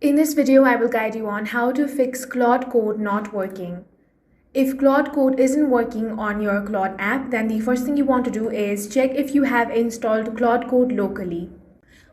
In this video, I will guide you on how to fix Claude Code not working. If Claude Code isn't working on your Claude app, then the first thing you want to do is check if you have installed Claude Code locally.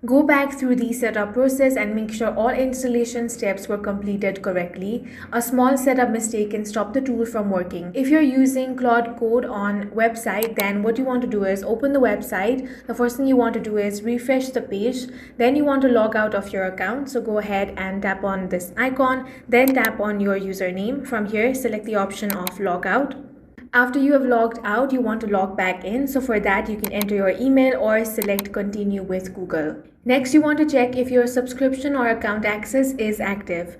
Go back through the setup process and make sure all installation steps were completed correctly. A small setup mistake can stop the tool from working. If you're using Claude Code on website, then what you want to do is open the website. The first thing you want to do is refresh the page. Then you want to log out of your account. So go ahead and tap on this icon, then tap on your username. From here, select the option of logout. After you have logged out, you want to log back in. So for that, you can enter your email or select continue with Google. Next, you want to check if your subscription or account access is active.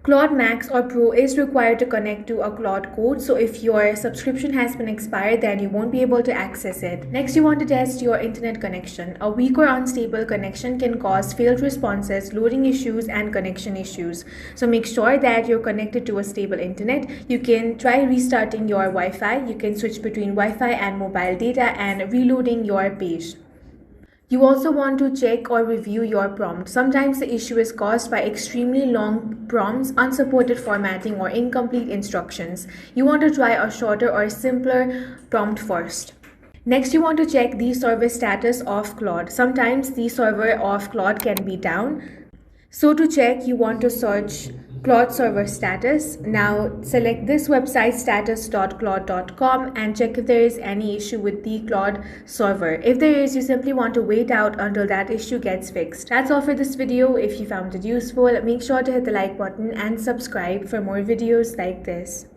Claude Max or Pro is required to connect to a Claude Code. So if your subscription has been expired, then you won't be able to access it. Next, you want to test your internet connection. A weak or unstable connection can cause failed responses, loading issues, and connection issues. So make sure that you're connected to a stable internet. You can try restarting your Wi-Fi. You can switch between Wi-Fi and mobile data and reloading your page. You also want to check or review your prompt. Sometimes the issue is caused by extremely long prompts, unsupported formatting, or incomplete instructions. You want to try a shorter or simpler prompt first. Next, you want to check the service status of Claude. Sometimes the server of Claude can be down. So to check, you want to search Claude server status. Now select this website status.claude.com and check if there is any issue with the Claude server. If there is, you simply want to wait out until that issue gets fixed. That's all for this video. If you found it useful, make sure to hit the like button and subscribe for more videos like this.